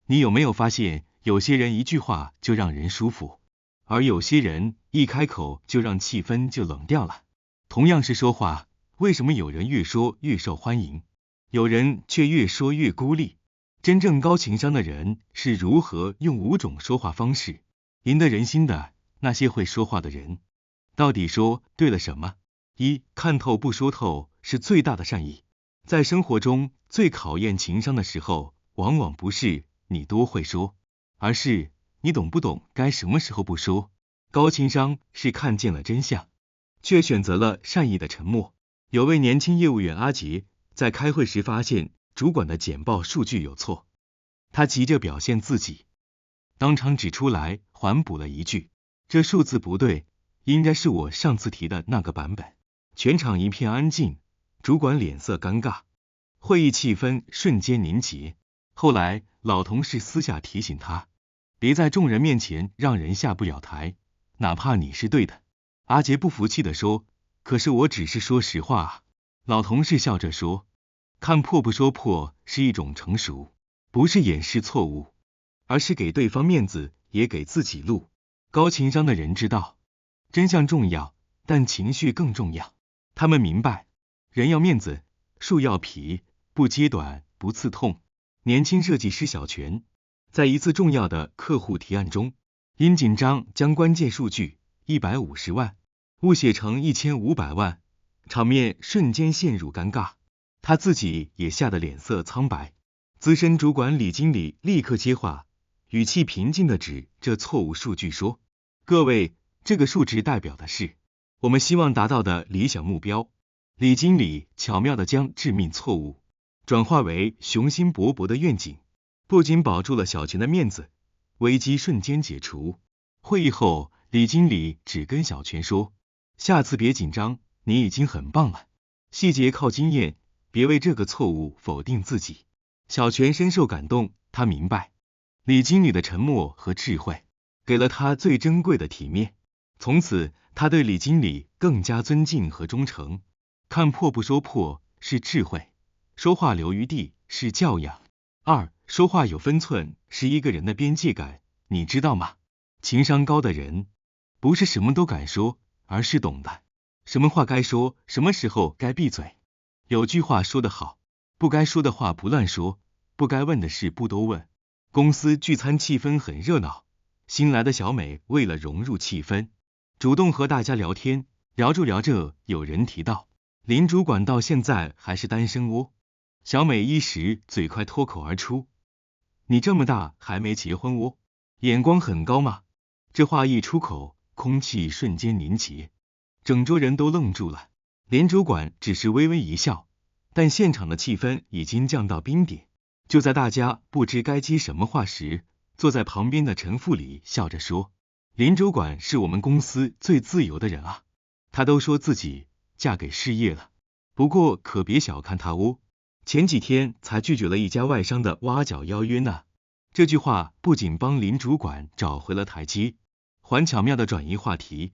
你有没有发现，有些人一句话就让人舒服，而有些人一开口就让气氛就冷掉了？同样是说话，为什么有人越说越受欢迎，有人却越说越孤立？真正高情商的人是如何用5种说话方式赢得人心的？那些会说话的人到底说对了什么？一、看透不说透是最大的善意。在生活中最考验情商的时候，往往不是你多会说，而是你懂不懂该什么时候不说。高情商是看见了真相，却选择了善意的沉默。有位年轻业务员阿杰，在开会时发现主管的简报数据有错，他急着表现自己，当场指出来，还补了一句：这数字不对，应该是我上次提的那个版本。全场一片安静，主管脸色尴尬，会议气氛瞬间凝结。后来老同事私下提醒他，别在众人面前让人下不了台，哪怕你是对的。阿杰不服气地说，可是我只是说实话啊。老同事笑着说，看破不说破是一种成熟，不是掩饰错误，而是给对方面子，也给自己路。高情商的人知道，真相重要，但情绪更重要。他们明白，人要面子，树要皮，不揭短，不刺痛。年轻设计师小泉，在一次重要的客户提案中，因紧张将关键数据150万误写成1500万，场面瞬间陷入尴尬，他自己也吓得脸色苍白。资深主管李经理立刻接话，语气平静地指这错误数据说，各位，这个数值代表的是我们希望达到的理想目标。李经理巧妙地将致命错误转化为雄心勃勃的愿景，不仅保住了小泉的面子，危机瞬间解除。会议后，李经理只跟小泉说，下次别紧张，你已经很棒了，细节靠经验，别为这个错误否定自己。小泉深受感动，他明白李经理的沉默和智慧给了他最珍贵的体面，从此他对李经理更加尊敬和忠诚。看破不说破是智慧，说话留余地是教养。2. 说话有分寸是一个人的边界感，你知道吗？情商高的人不是什么都敢说，而是懂得什么话该说，什么时候该闭嘴。有句话说得好，不该说的话不乱说，不该问的事不多问。公司聚餐气氛很热闹，新来的小美为了融入气氛，主动和大家聊天，聊着聊着，有人提到林主管到现在还是单身哦。小美一时嘴快脱口而出，你这么大还没结婚哦，眼光很高吗？这话一出口，空气瞬间凝结，整桌人都愣住了。林主管只是微微一笑，但现场的气氛已经降到冰点。就在大家不知该接什么话时，坐在旁边的陈副理笑着说，林主管是我们公司最自由的人啊，他都说自己嫁给事业了，不过可别小看他哦，前几天才拒绝了一家外商的挖角邀约呢。这句话不仅帮林主管找回了台阶，还巧妙的转移话题，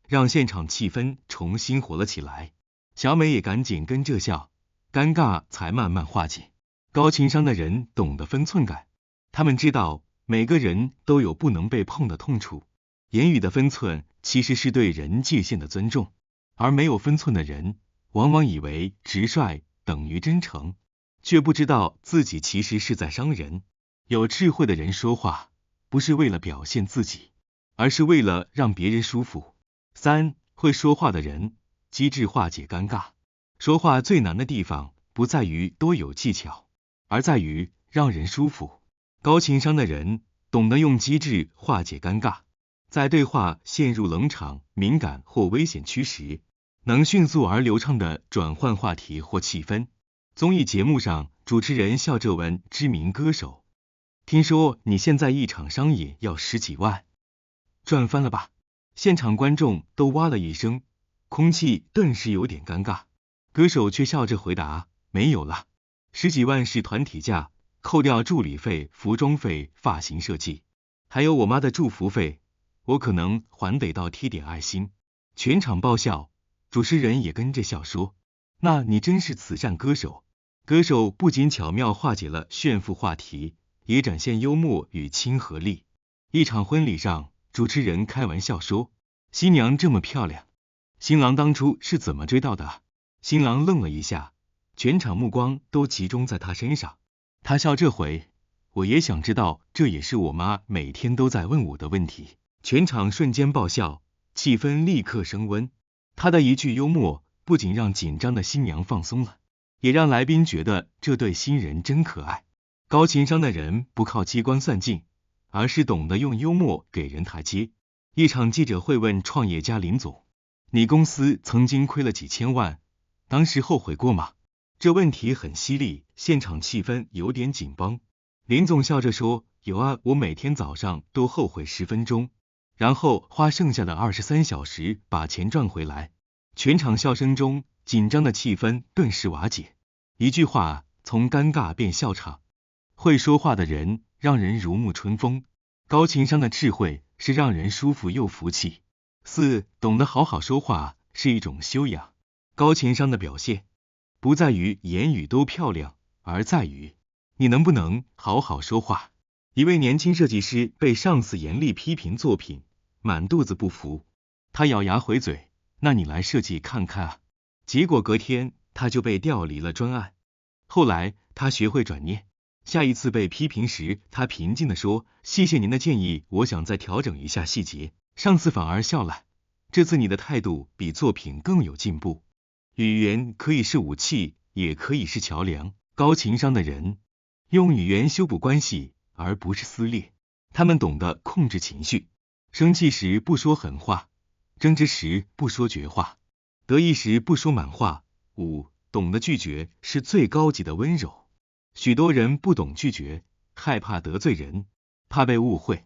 让现场气氛重新活了起来。小美也赶紧跟着笑，尴尬才慢慢化解。高情商的人懂得分寸感，他们知道每个人都有不能被碰的痛处，言语的分寸其实是对人界限的尊重，而没有分寸的人往往以为直率等于真诚，却不知道自己其实是在伤人。有智慧的人说话不是为了表现自己，而是为了让别人舒服。3. 会说话的人机智化解尴尬。说话最难的地方不在于多有技巧，而在于让人舒服。高情商的人懂得用机智化解尴尬，在对话陷入冷场、敏感或危险区时，能迅速而流畅地转换话题或气氛。综艺节目上，主持人笑着问知名歌手，听说你现在一场商演要10几万，赚翻了吧？现场观众都哇了一声，空气顿时有点尴尬。歌手却笑着回答，没有了，10几万是团体价，扣掉助理费、服装费、发型设计，还有我妈的祝福费，我可能还得到贴点爱心。全场爆笑，主持人也跟着笑说，那你真是慈善歌手。歌手不仅巧妙化解了炫富话题，也展现幽默与亲和力。一场婚礼上，主持人开玩笑说，新娘这么漂亮，新郎当初是怎么追到的？新郎愣了一下，全场目光都集中在他身上。他笑这回，我也想知道，这也是我妈每天都在问我的问题。全场瞬间爆笑，气氛立刻升温。他的一句幽默，不仅让紧张的新娘放松了，也让来宾觉得这对新人真可爱。高情商的人不靠机关算尽，而是懂得用幽默给人台阶。一场记者会问创业家林总，你公司曾经亏了几千万，当时后悔过吗？这问题很犀利，现场气氛有点紧绷。林总笑着说，有啊，我每天早上都后悔10分钟，然后花剩下的23小时把钱赚回来。全场笑声中，紧张的气氛顿时瓦解，一句话从尴尬变笑场。会说话的人让人如沐春风，高情商的智慧是让人舒服又服气。4. 懂得好好说话是一种修养。高情商的表现不在于言语都漂亮，而在于你能不能好好说话。一位年轻设计师被上司严厉批评作品，满肚子不服，他咬牙回嘴，那你来设计看看啊。结果隔天他就被调离了专案。后来他学会转念，下一次被批评时，他平静地说，谢谢您的建议，我想再调整一下细节。上司反而笑了，这次你的态度比作品更有进步。语言可以是武器，也可以是桥梁。高情商的人用语言修补关系，而不是撕裂。他们懂得控制情绪，生气时不说狠话，争执时不说绝话，得意时不说满话。5. 懂得拒绝是最高级的温柔。许多人不懂拒绝，害怕得罪人，怕被误会，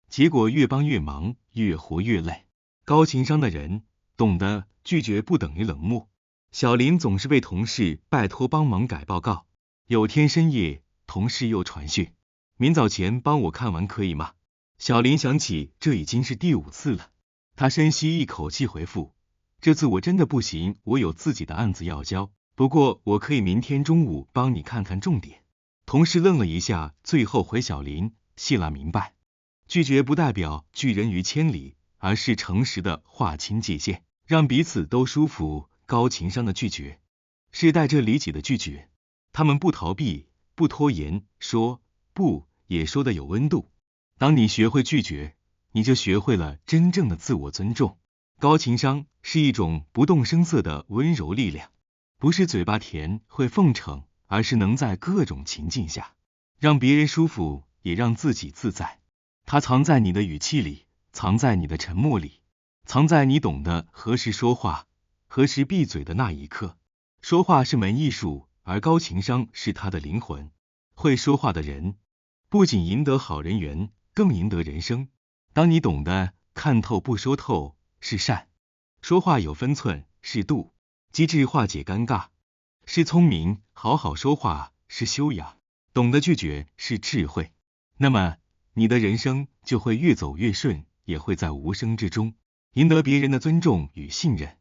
结果越帮越忙，越活越累。高情商的人懂得拒绝不等于冷漠。小林总是被同事拜托帮忙改报告，有天深夜，同事又传讯，明早前帮我看完可以吗？小林想起这已经是第5次了，他深吸一口气回复，这次我真的不行，我有自己的案子要交，不过我可以明天中午帮你看看重点。同事愣了一下，最后回小林，谢了明白。拒绝不代表拒人于千里，而是诚实的划清界限，让彼此都舒服。高情商的拒绝是带着理解的拒绝，他们不逃避，不拖延，说不也说的有温度。当你学会拒绝，你就学会了真正的自我尊重。高情商是一种不动声色的温柔力量，不是嘴巴甜会奉承，而是能在各种情境下让别人舒服，也让自己自在。它藏在你的语气里，藏在你的沉默里，藏在你懂得何时说话，何时闭嘴的那一刻。说话是门艺术，而高情商是他的灵魂。会说话的人不仅赢得好人缘，更赢得人生。当你懂得看透不说透是善，说话有分寸是度，机智化解尴尬是聪明，好好说话是修养，懂得拒绝是智慧。那么你的人生就会越走越顺，也会在无声之中赢得别人的尊重与信任。